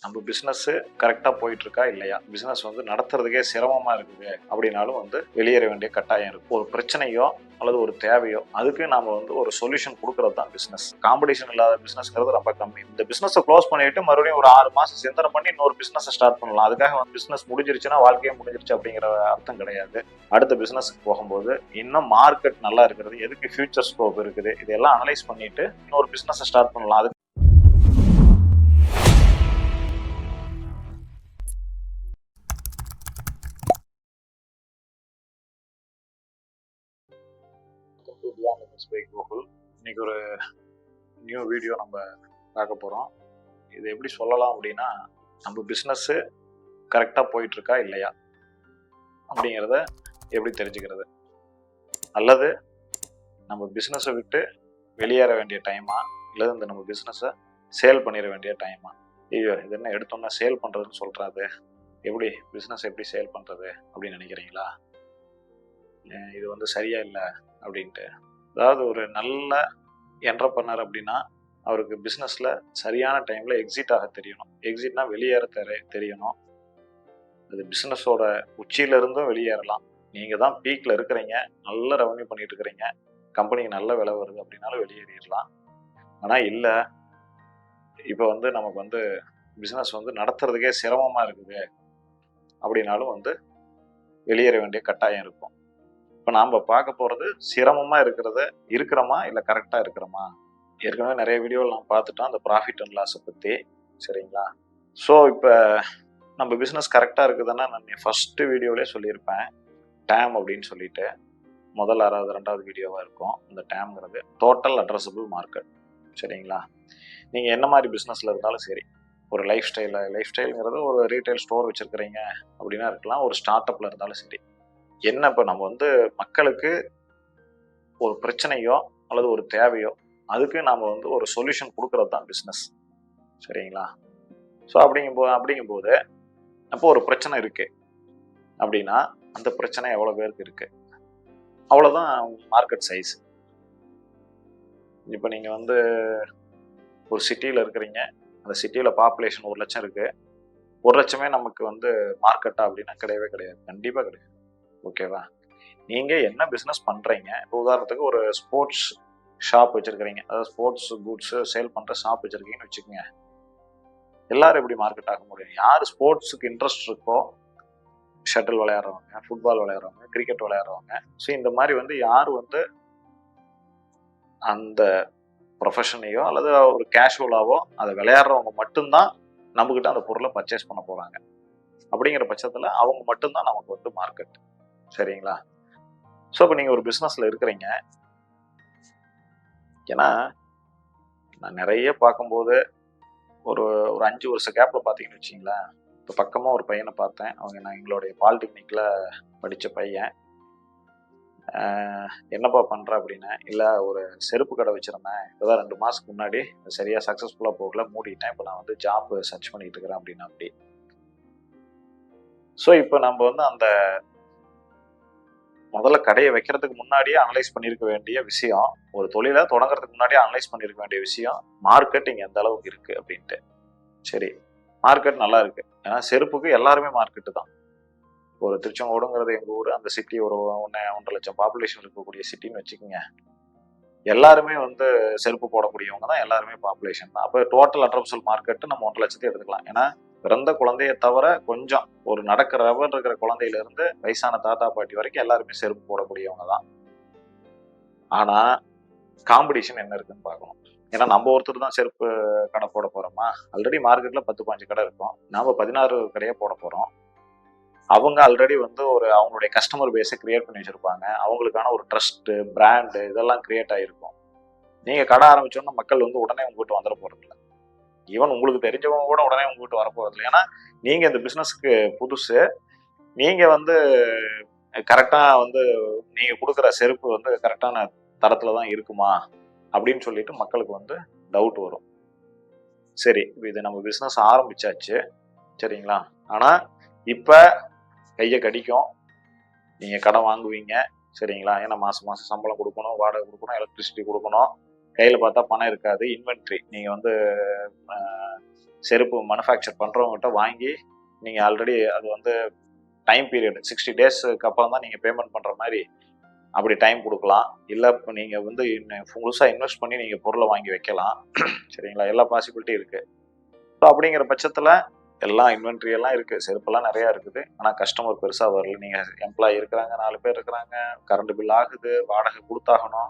நம்ம பிஸ்னஸ் கரெக்டாக போயிட்டு இருக்கா இல்லையா, பிஸ்னஸ் வந்து நடத்துறதுக்கே சிரமமா இருக்குது அப்படின்னாலும் வந்து வெளியேற வேண்டிய கட்டாயம் இருக்கு. ஒரு பிரச்சனையோ அல்லது ஒரு தேவையோ அதுக்கு நாம வந்து ஒரு சொல்யூஷன் கொடுக்கறது தான் பிஸ்னஸ். காம்படிஷன் இல்லாத பிஸ்னஸ்ங்கிறது ரொம்ப கம்மி. இந்த பிஸ்னஸை க்ளோஸ் பண்ணிட்டு மறுபடியும் ஒரு 6 மாசம் சிந்தனை பண்ணி இன்னொரு பிஸ்னஸ் ஸ்டார்ட் பண்ணலாம். அதுக்காக வந்து பிஸ்னஸ் முடிஞ்சிருச்சுன்னா வாழ்க்கையே முடிஞ்சிருச்சு அப்படிங்கிற அர்த்தம் கிடையாது. அடுத்த பிஸ்னஸ்க்கு போகும்போது இன்னும் மார்க்கெட் நல்லா இருக்கிறது, எதுக்கு ஃபியூச்சர் ஸ்கோப் இருக்குது, இதெல்லாம் அனலைஸ் பண்ணிட்டு இன்னொரு பிஸ்னஸ் ஸ்டார்ட் பண்ணலாம். அது இன்னைக்கு ஒரு நியூ வீடியோ நம்ம பார்க்க போகிறோம். இது எப்படி சொல்லலாம் அப்படின்னா, நம்ம பிஸ்னஸ்ஸு கரெக்டாக போயிட்டு இருக்கா இல்லையா அப்படிங்கிறத எப்படி தெரிஞ்சுக்கிறது, அல்லது நம்ம பிஸ்னஸை விட்டு வெளியேற வேண்டிய டைமா, இல்லை இந்த நம்ம பிஸ்னஸை சேல் பண்ணிட வேண்டிய டைமா. ஐயோ இது என்ன எடுத்தோன்னா சேல் பண்ணுறதுன்னு சொல்கிறாது, எப்படி பிஸ்னஸ் எப்படி சேல் பண்ணுறது அப்படின்னு நினைக்கிறீங்களா? இது வந்து சரியா இல்லை அப்படின்ட்டு. அதாவது ஒரு நல்ல என்டர்பிரனர் அப்படின்னா அவருக்கு பிஸ்னஸில் சரியான டைமில் எக்ஸிட் ஆக தெரியணும். எக்ஸிட்னா வெளியேற தெரியணும். அது பிஸ்னஸோட உச்சியிலிருந்தும் வெளியேறலாம். நீங்கள் தான் பீக்கில் இருக்கிறீங்க, நல்ல ரெவன்யூ பண்ணிட்டு இருக்கிறீங்க, கம்பெனிக்கு நல்ல விலை வருது அப்படின்னாலும் வெளியேறிடலாம். ஆனால் இல்லை, இப்போ வந்து நமக்கு வந்து பிஸ்னஸ் வந்து நடத்துறதுக்கே சிரமமாக இருக்குது அப்படின்னாலும் வந்து வெளியேற வேண்டிய கட்டாயம் இருக்கும். இப்போ நாம் பார்க்க போகிறது சிரமமாக இருக்கிறோமா இல்லை கரெக்டாக இருக்கிறோமா. ஏற்கனவே நிறைய வீடியோவில் நான் பார்த்துட்டோம் அந்த ப்ராஃபிட் அண்ட் லாஸை பற்றி, சரிங்களா? ஸோ இப்போ நம்ம பிஸ்னஸ் கரெக்டாக இருக்குதுன்னா நான் ஃபஸ்ட்டு வீடியோவிலே சொல்லியிருப்பேன், டேம் அப்படின்னு சொல்லிட்டு. முதல் 6வது 2வது வீடியோவாக இருக்கும். இந்த டேம்ங்கிறது டோட்டல் அட்ரஸபிள் மார்க்கெட், சரிங்களா? நீங்கள் என்ன மாதிரி பிஸ்னஸில் இருந்தாலும் சரி, ஒரு லைஃப் ஸ்டைலுங்கிறது ஒரு ரீட்டைல் ஸ்டோர் வச்சுருக்கிறீங்க அப்படின்னா இருக்கலாம், ஒரு ஸ்டார்ட் அப்பில் இருந்தாலும் சரி. என்ன இப்போ நம்ம வந்து மக்களுக்கு ஒரு பிரச்சனையோ அல்லது ஒரு தேவையோ அதுக்கு நாம் வந்து ஒரு சொல்யூஷன் கொடுக்கறது தான் பிஸ்னஸ், சரிங்களா? ஸோ அப்படிங்கும்போது அப்போ ஒரு பிரச்சனை இருக்குது அப்படின்னா அந்த பிரச்சனை எவ்வளோ பேருக்கு இருக்குது, அவ்வளோதான் மார்க்கெட் சைஸ். இப்போ நீங்கள் வந்து ஒரு சிட்டியில் இருக்கிறீங்க, அந்த சிட்டியில் பாப்புலேஷன் 1 லட்சம் இருக்குது. 1 லட்சமே நமக்கு வந்து மார்க்கெட்டா அப்படின்னா கிடையவே கிடையாது, கண்டிப்பாக கிடையாது. ஓகேவா? நீங்கள் என்ன பிஸ்னஸ் பண்ணுறீங்க, இப்போ உதாரணத்துக்கு ஒரு ஸ்போர்ட்ஸ் ஷாப் வச்சுருக்கிறீங்க, அதாவது ஸ்போர்ட்ஸ் குட்ஸு சேல் பண்ணுற ஷாப் வச்சுருக்கீங்கன்னு வச்சுக்கோங்க. எல்லாரும் எப்படி மார்க்கெட் ஆக முடியும்? யார் ஸ்போர்ட்ஸுக்கு இன்ட்ரெஸ்ட் இருக்கோ, ஷட்டில் விளையாடுறவங்க, ஃபுட்பால் விளையாடுறவங்க, கிரிக்கெட் விளையாடுறவங்க, ஸோ இந்த மாதிரி வந்து யார் வந்து அந்த ப்ரொஃபஷனையோ அல்லது ஒரு கேஷுவலாவோ அதை விளையாடுறவங்க மட்டும்தான் நம்மக்கிட்ட அந்த பொருளை பர்ச்சேஸ் பண்ண போகிறாங்க. அப்படிங்கிற பட்சத்தில் அவங்க மட்டும்தான் நமக்கு வந்து மார்க்கெட், சரிங்களா? ஸோ இப்போ நீங்கள் ஒரு பிஸ்னஸில் இருக்கிறீங்க. ஏன்னா நான் நிறைய பார்க்கும்போது ஒரு 5 வருஷ கேப்பில் பார்த்தீங்கன்னு வச்சிங்களேன், இப்போ பக்கமாக ஒரு பையனை பார்த்தேன். நான் எங்களுடைய பாலிடெக்னிக்கில் படித்த பையன். என்னப்பா பண்ணுற அப்படின்னா, இல்லை ஒரு செருப்பு கடை வச்சுருந்தேன், இப்போ தான் 2 மாதத்துக்கு முன்னாடி சரியாக சக்ஸஸ்ஃபுல்லாக போகல, மூடிட்டேன், இப்போ நான் வந்து ஜாப் சர்ச் பண்ணிட்டு இருக்கிறேன் அப்படின்னா அப்படி. ஸோ இப்போ நம்ம வந்து அந்த முதல்ல கடையை வைக்கிறதுக்கு முன்னாடியே அனலைஸ் பண்ணியிருக்க வேண்டிய விஷயம், ஒரு தொழிலை தொடங்குறதுக்கு முன்னாடியே அனலைஸ் பண்ணியிருக்க வேண்டிய விஷயம், மார்க்கெட் இங்கே எந்த அளவுக்கு இருக்குது அப்படின்ட்டு. சரி, மார்க்கெட் நல்லா இருக்குது. ஏன்னா செருப்புக்கு எல்லாருமே மார்க்கெட்டு தான். ஒரு திருச்செங்கோடுங்கிறது எங்கள் ஊர், அந்த சிட்டி ஒரு 1.5 லட்சம் பாப்புலேஷன் இருக்கக்கூடிய சிட்டின்னு வச்சுக்கோங்க. எல்லாருமே வந்து செருப்பு போடக்கூடியவங்க தான், எல்லாருமே பாப்புலேஷன் தான். அப்போ டோட்டல் அட்ரஸபிள் மார்க்கெட்டு நம்ம 1 லட்சத்தை எடுத்துக்கலாம். ஏன்னா பிறந்த குழந்தைய தவிர கொஞ்சம் ஒரு நடக்கிற ரவர் இருக்கிற குழந்தையிலேருந்து வயசான தாத்தா பாட்டி வரைக்கும் எல்லாருமே செருப்பு போடக்கூடியவங்க தான். ஆனால் காம்படிஷன் என்ன இருக்குன்னு பார்க்கணும். ஏன்னா நம்ம ஒருத்தர் தான் செருப்பு கடை போட போகிறோமா? ஆல்ரெடி மார்க்கெட்டில் 10-15 கடை இருக்கும், நாம் 16 கடையை போட போகிறோம். அவங்க ஆல்ரெடி வந்து ஒரு அவங்களுடைய கஸ்டமர் பேஸை கிரியேட் பண்ணி வச்சுருப்பாங்க. அவங்களுக்கான ஒரு ட்ரஸ்ட்டு, பிராண்டு இதெல்லாம் கிரியேட் ஆகிருக்கும். நீங்கள் கடை ஆரம்பிச்சோன்னா மக்கள் வந்து உடனே உங்ககிட்ட வந்துட போகிறதில்ல. ஈவன் உங்களுக்கு தெரிஞ்சவங்க கூட உடனே உங்ககிட்ட வரப்போகிறதில்ல. ஏன்னா நீங்கள் இந்த பிஸ்னஸ்க்கு புதுசு. நீங்கள் வந்து கரெக்டாக வந்து நீங்கள் கொடுக்குற செருப்பு வந்து கரெக்டான தரத்தில் தான் இருக்குமா அப்படின்னு சொல்லிட்டு மக்களுக்கு வந்து டவுட் வரும். சரி, இது நம்ம பிஸ்னஸ் ஆரம்பிச்சாச்சு, சரிங்களா? ஆனால் இப்போ கையை கடிக்கும், நீங்கள் கடன் வாங்குவீங்க, சரிங்களா? ஏன்னா மாதம் மாதம் சம்பளம் கொடுக்கணும், வாடகை கொடுக்கணும், எலக்ட்ரிசிட்டி கொடுக்கணும், கையில் பார்த்தா பணம் இருக்காது. இன்வென்ட்ரி நீங்கள் வந்து செருப்பு மேனுஃபேக்சர் பண்ணுறவங்ககிட்ட வாங்கி நீங்கள் ஆல்ரெடி அது வந்து டைம் பீரியட் 60 டேஸ்க்கு அப்புறம் தான் நீங்கள் பேமெண்ட் பண்ணுற மாதிரி அப்படி டைம் கொடுக்கலாம். இல்லை இப்போ நீங்கள் வந்து முழுசாக இன்வெஸ்ட் பண்ணி நீங்கள் பொருளை வாங்கி வைக்கலாம். சரிங்களா, எல்லா பாசிபிலிட்டி இருக்குது. ஸோ அப்படிங்கிற பட்சத்தில் எல்லாம் இன்வென்ட்ரி எல்லாம் இருக்குது, செருப்பெல்லாம் நிறையா இருக்குது. ஆனால் கஸ்டமர் பெருசாக வரல. நீங்கள் எம்ப்ளாயி இருக்கிறாங்க, 4 பேர் இருக்கிறாங்க, கரண்ட் பில் ஆகுது, வாடகை கொடுத்தாகணும்.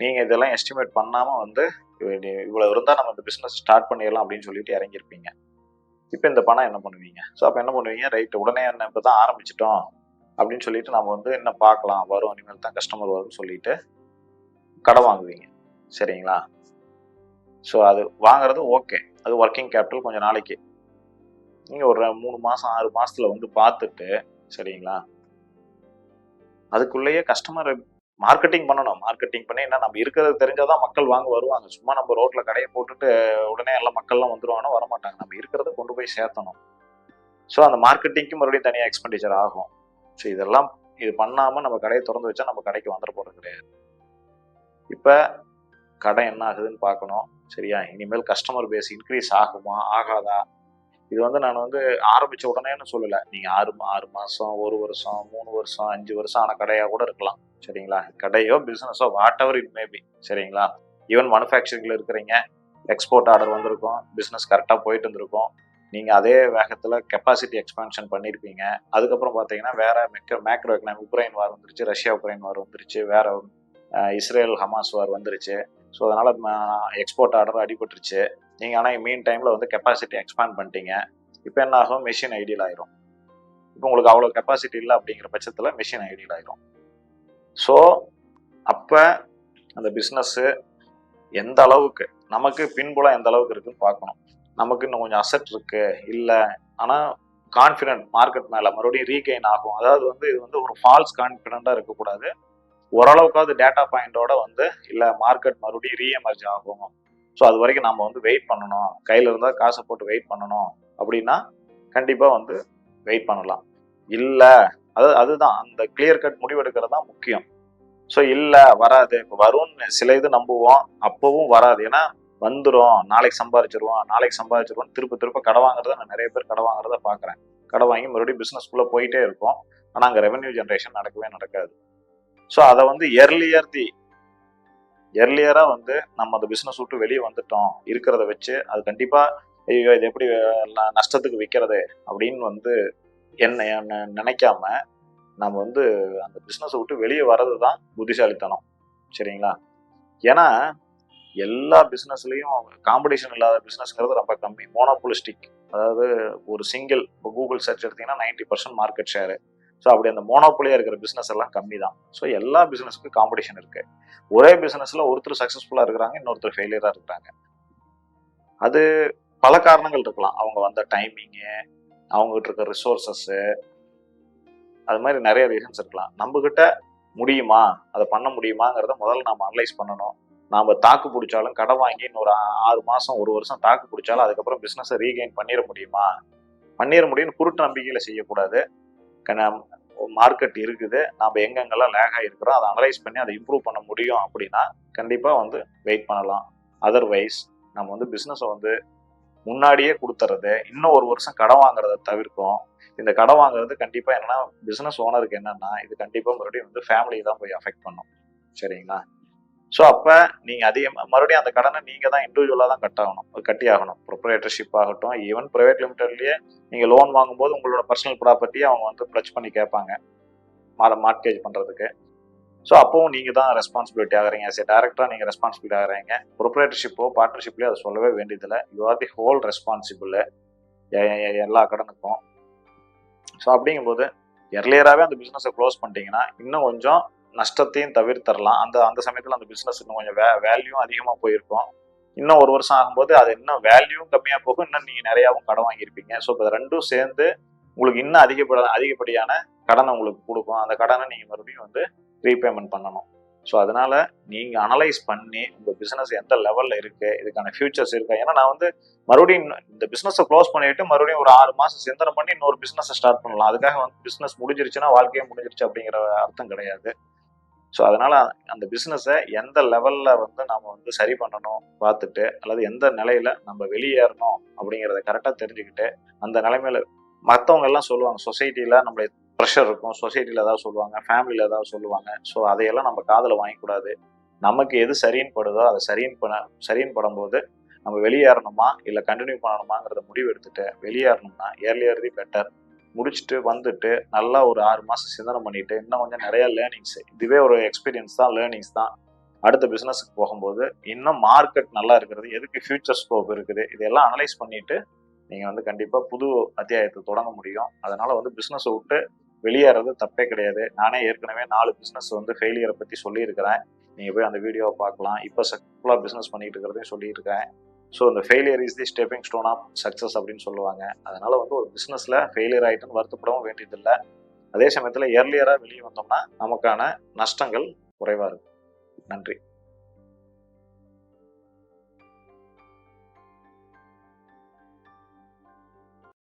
நீங்கள் இதெல்லாம் எஸ்டிமேட் பண்ணாமல் வந்து இவ்வளோ இருந்தால் நம்ம இந்த பிஸ்னஸ் ஸ்டார்ட் பண்ணிடலாம் அப்படின்னு சொல்லிட்டு இறங்கியிருப்பீங்க. இப்போ இந்த பணம் என்ன பண்ணுவீங்க? ஸோ அப்போ என்ன பண்ணுவீங்க? ரைட்டு, உடனே என்ன இப்போ தான் ஆரம்பிச்சிட்டோம் அப்படின்னு சொல்லிட்டு நம்ம வந்து என்ன பார்க்கலாம், வரும், இனிமேல் தான் கஸ்டமர் வரும்னு சொல்லிட்டு கடன் வாங்குவீங்க. சரிங்களா? ஸோ அது வாங்குறது ஓகே, அது ஒர்க்கிங் கேபிட்டல் கொஞ்சம் நாளைக்கு. நீங்கள் ஒரு 3 மாதம் 6 மாதத்தில் வந்து பார்த்துட்டு, சரிங்களா, அதுக்குள்ளேயே கஸ்டமர் மார்க்கெட்டிங் பண்ணணும். மார்க்கெட்டிங் பண்ணி என்ன, நம்ம இருக்கிறது தெரிஞ்சாதான் மக்கள் வாங்க வருவாங்க. சும்மா நம்ம ரோட்டில் கடையை போட்டுட்டு உடனே எல்லாம் மக்கள்லாம் வந்துருவாங்கன்னா வரமாட்டாங்க. நம்ம இருக்கிறத கொண்டு போய் சேர்த்தணும். ஸோ அந்த மார்க்கெட்டிங்க்கு மறுபடியும் தனியாக எக்ஸ்பெண்டிச்சர் ஆகும். ஸோ இதெல்லாம் இது பண்ணாமல் நம்ம கடையை திறந்து வச்சா நம்ம கடைக்கு வந்துட போகிறது கிடையாது. இப்போ கடை என்ன ஆகுதுன்னு பார்க்கணும். சரியா? இனிமேல் கஸ்டமர் பேஸ் இன்க்ரீஸ் ஆகுமா ஆகாதா? இது வந்து நான் வந்து ஆரம்பித்த உடனேன்னு சொல்லலை. நீங்கள் 6 மாதம், 1 வருஷம், 3 வருஷம், 5 வருஷம் ஆன கடையாக கூட இருக்கலாம். சரிங்களா? கடையோ பிஸ்னஸோ வாட் எவர் இட் மேபி. சரிங்களா? ஈவன் மேனுஃபேக்சரிங்கில் இருக்கிறீங்க, எக்ஸ்போர்ட் ஆர்டர் வந்திருக்கும், பிஸ்னஸ் கரெக்டாக போயிட்டு இருந்திருக்கும். நீங்கள் அதே வேகத்தில் கெப்பாசிட்டி எக்ஸ்பான்ஷன் பண்ணியிருப்பீங்க. அதுக்கப்புறம் பார்த்தீங்கன்னா வேற மேக்ரோ எக்கனாமிக், உக்ரைன் வார் வந்துருச்சு, ரஷ்யா உக்ரைன் வார் வந்துருச்சு, வேற இஸ்ரேல் ஹமாஸ் வார் வந்துருச்சு. ஸோ அதனால் எக்ஸ்போர்ட் ஆர்டர் அடிபட்டுருச்சு. நீங்கள் ஆனால் மீன் டைமில் வந்து கெப்பாசிட்டி எக்ஸ்பேண்ட் பண்ணிட்டீங்க. இப்போ என்ன ஆகும்? மெஷின் ஐடியல் ஆயிரும். இப்போ உங்களுக்கு அவ்வளோ கெப்பாசிட்டி இல்லை அப்படிங்கிற பட்சத்தில் மெஷின் ஐடியல் ஆயிரும். ஸோ அப்போ அந்த பிஸ்னஸ்ஸு எந்த அளவுக்கு நமக்கு பின்புலம் எந்த அளவுக்கு இருக்குன்னு பார்க்கணும். நமக்கு இன்னும் கொஞ்சம் அசெட் இருக்கு இல்லை, ஆனால் கான்ஃபிடென்ட் மார்க்கெட் மேலே மறுபடியும் ரீகெயின் ஆகும். அதாவது வந்து இது வந்து ஒரு ஃபால்ஸ் கான்ஃபிடென்ட்டாக இருக்கக்கூடாது. ஓரளவுக்காவது டேட்டா பாயிண்டோட வந்து இல்லை மார்க்கெட் மறுபடியும் ரீஎமர்ஜ் ஆகும். ஸோ அது வரைக்கும் நம்ம வந்து வெயிட் பண்ணணும். கையில் இருந்தால் காசை போட்டு வெயிட் பண்ணணும் அப்படின்னா கண்டிப்பாக வந்து வெயிட் பண்ணலாம். இல்லை அதுதான் அந்த கிளியர் கட் முடிவெடுக்கிறது தான் முக்கியம். ஸோ இல்லை வராது, இப்போ வரும்னு சில இது நம்புவோம், அப்பவும் வராது. ஏன்னா வந்துடும், நாளைக்கு சம்பாதிச்சிருவோம் திருப்ப கடை வாங்குறத நான் நிறைய பேர் கடை வாங்குறத பார்க்குறேன். கடை வாங்கி மறுபடியும் பிஸ்னஸ்குள்ளே போயிட்டே இருக்கும். ஆனால் அங்கே ரெவென்யூ ஜென்ரேஷன் நடக்காது. ஸோ அதை வந்து எர்லியராக வந்து நம்ம அந்த பிஸ்னஸ் விட்டு வெளியே வந்துட்டோம் இருக்கிறத வச்சு, அது கண்டிப்பாக ஐயோ இது எப்படி நஷ்டத்துக்கு விற்கிறது அப்படின்னு வந்து என்ன நினைக்காம நம்ம வந்து அந்த பிஸ்னஸை விட்டு வெளியே வர்றது தான் புத்திசாலித்தனம். சரிங்களா? ஏன்னா எல்லா பிஸ்னஸ்லையும் காம்படிஷன் இல்லாத பிஸ்னஸ்ங்கிறது ரொம்ப கம்மி. மோனோபோலிஸ்டிக், அதாவது ஒரு சிங்கிள், இப்போ கூகுள் சர்ச் எடுத்தீங்கன்னா 90% மார்க்கெட் ஷேரு. ஸோ அப்படி அந்த மோனோபோலியாக இருக்கிற பிஸ்னஸ் எல்லாம் கம்மி தான். ஸோ எல்லா பிஸ்னஸுக்கும் காம்படிஷன் இருக்கு. ஒரே பிஸ்னஸில் ஒருத்தர் சக்ஸஸ்ஃபுல்லாக இருக்கிறாங்க, இன்னொருத்தர் ஃபெயிலியராக இருக்கிறாங்க. அது பல காரணங்கள் இருக்கலாம். அவங்க வந்த டைமிங்கு, அவங்ககிட்ட இருக்க ரிசோர்ஸஸ்ஸு, அது மாதிரி நிறைய ரீசன்ஸ் இருக்கலாம். நம்மகிட்ட முடியுமா, அதை பண்ண முடியுமாங்கிறத முதல்ல நாம் அனலைஸ் பண்ணணும். நாம் தாக்கு பிடிச்சாலும் கடை வாங்கி இன்னொரு 6 மாதம் 1 வருஷம் தாக்கு பிடிச்சாலும் அதுக்கப்புறம் பிஸ்னஸை ரீகெயின் பண்ணிட முடியும்னு குருட்டு நம்பிக்கையில் செய்யக்கூடாது. மார்க்கெட் இருக்குது, நம்ம எங்கெங்கெல்லாம் லேக் ஆகிருக்கிறோம் அதை அனலைஸ் பண்ணி அதை இம்ப்ரூவ் பண்ண முடியும் அப்படின்னா கண்டிப்பாக வந்து வெயிட் பண்ணலாம். அதர்வைஸ் நம்ம வந்து பிஸ்னஸை வந்து முன்னாடியே கொடுத்துறது, இன்னும் 1 வருஷம் கடன் வாங்குறத தவிர்க்கும். இந்த கடன் வாங்குறது கண்டிப்பாக என்னன்னா பிஸ்னஸ் ஓனருக்கு என்னன்னா இது கண்டிப்பாக மறுபடியும் வந்து ஃபேமிலியை தான் போய் அஃபெக்ட் பண்ணும். சரிங்களா? ஸோ அப்போ நீங்கள் அதிகமாக மறுபடியும் அந்த கடனை நீங்கள் தான் இண்டிவிஜுவலாக தான் கட்டி ஆகணும். ப்ரொப்ரைட்டர்ஷிப் ஆகட்டும், ஈவன் ப்ரைவேட் லிமிட்டட்லேயே நீங்கள் லோன் வாங்கும்போது உங்களோட பர்சனல் ப்ராப்பர்ட்டியை அவங்க வந்து ப்ளச் பண்ணி கேட்பாங்க மார்ட்கேஜ் பண்ணுறதுக்கு. ஸோ அப்பவும் நீங்கள் தான் ரெஸ்பான்சிபிலிட்டி ஆகிறீங்க. சரி, டேரக்டாக நீங்கள் ரெஸ்பான்சிபிலிட்டி ஆகிறீங்க. ப்ரொப்ரைட்டர்ஷிப்போ பார்ட்னர்ஷிப்லேயோ அதை சொல்லவே வேண்டியதில்லை. You are the whole responsible எல்லா கடனுக்கும். ஸோ அப்படிங்கும்போது எர்லியராகவே அந்த பிஸ்னஸை க்ளோஸ் பண்ணிட்டீங்கன்னா இன்னும் கொஞ்சம் நஷ்டத்தையும் தவிர்த்தரலாம். அந்த சமயத்தில் அந்த பிஸ்னஸ் இன்னும் கொஞ்சம் வேல்யூ அதிகமாக போயிருக்கும். இன்னும் 1 வருஷம் ஆகும்போது அது இன்னும் வேல்யூவும் கம்மியாக போகும், இன்னும் நீங்கள் நிறையாவும் கடன் வாங்கியிருப்பீங்க. ஸோ இப்போ ரெண்டும் சேர்ந்து உங்களுக்கு இன்னும் அதிகப்படியான கடனை உங்களுக்கு கொடுக்கும். அந்த கடனை நீங்கள் மறுபடியும் வந்து ரீபேமெண்ட் பண்ணணும். ஸோ அதனால நீங்கள் அனலைஸ் பண்ணி உங்கள் பிஸ்னஸ் எந்த லெவலில் இருக்குது, இதுக்கான ஃபியூச்சர்ஸ் இருக்கா. ஏன்னா நான் வந்து மறுபடியும் இந்த பிஸ்னஸை க்ளோஸ் பண்ணிட்டு மறுபடியும் ஒரு 6 மாதம் சிந்தனை பண்ணி இன்னொரு பிஸ்னஸை ஸ்டார்ட் பண்ணலாம். அதுக்காக வந்து பிஸ்னஸ் முடிஞ்சிருச்சுன்னா வாழ்க்கையே முடிஞ்சிருச்சு அப்படிங்கிற அர்த்தம் கிடையாது. ஸோ அதனால் அந்த பிஸ்னஸை எந்த லெவலில் வந்து நம்ம வந்து சரி பண்ணணும் பார்த்துட்டு, அல்லது எந்த நிலையில் நம்ம வெளியேறணும் அப்படிங்கிறத கரெக்டாக தெரிஞ்சுக்கிட்டு, அந்த நிலைமையில மற்றவங்க எல்லாம் சொல்லுவாங்க, சொசைட்டியில் நம்மளை ப்ரெஷர் இருக்கும், சொசைட்டியில் ஏதாவது சொல்லுவாங்க, ஃபேமிலியில் ஏதாவது சொல்லுவாங்க. ஸோ அதையெல்லாம் நம்ம காதில் வாங்கக்கூடாது. நமக்கு எது சரின்னு படுதோ அதை சரின்னு படும்போது நம்ம வெளியேறணுமா இல்லை கண்டினியூ பண்ணணுமாங்கிறத முடிவு எடுத்துட்டு வெளியேறணும்னா ஏர்லியர் தி பெட்டர். முடிச்சுட்டு வந்துட்டு நல்லா ஒரு 6 மாதம் சிந்தனை பண்ணிட்டு இன்னும் கொஞ்சம் நிறைய லேர்னிங்ஸ், இதுவே ஒரு எக்ஸ்பீரியன்ஸ் தான், லேர்னிங்ஸ் தான். அடுத்த பிஸ்னஸுக்கு போகும்போது இன்னும் மார்க்கெட் நல்லா இருக்கிறது, எதுக்கு ஃபியூச்சர் ஸ்கோப் இருக்குது, இதெல்லாம் அனலைஸ் பண்ணிட்டு நீங்கள் வந்து கண்டிப்பாக புது அத்தியாயத்தை தொடங்க முடியும். அதனால் வந்து பிஸ்னஸை விட்டு வெளியேறது தப்பே கிடையாது. நானே ஏற்கனவே 4 பிஸ்னஸ் வந்து ஃபெயிலியரை பற்றி சொல்லியிருக்கிறேன். நீங்கள் போய் அந்த வீடியோவை பார்க்கலாம். இப்போ சக்ஸஸ்ஃபுல்லாக பிஸ்னஸ் பண்ணிட்டு இருக்கிறதையும் சொல்லியிருக்கேன். ஸோ இந்த failure is the stepping stone of success அப்படின்னு சொல்லுவாங்க. அதனால் வந்து ஒரு பிஸ்னஸில் ஃபெயிலியர் ஆகிட்டுன்னு வருத்தப்படவும் வேண்டியதில்லை. அதே சமயத்தில் ஏர்லியராக வெளியே வந்தோம்னா நமக்கான நஷ்டங்கள் குறைவாக இருக்கும். நன்றி.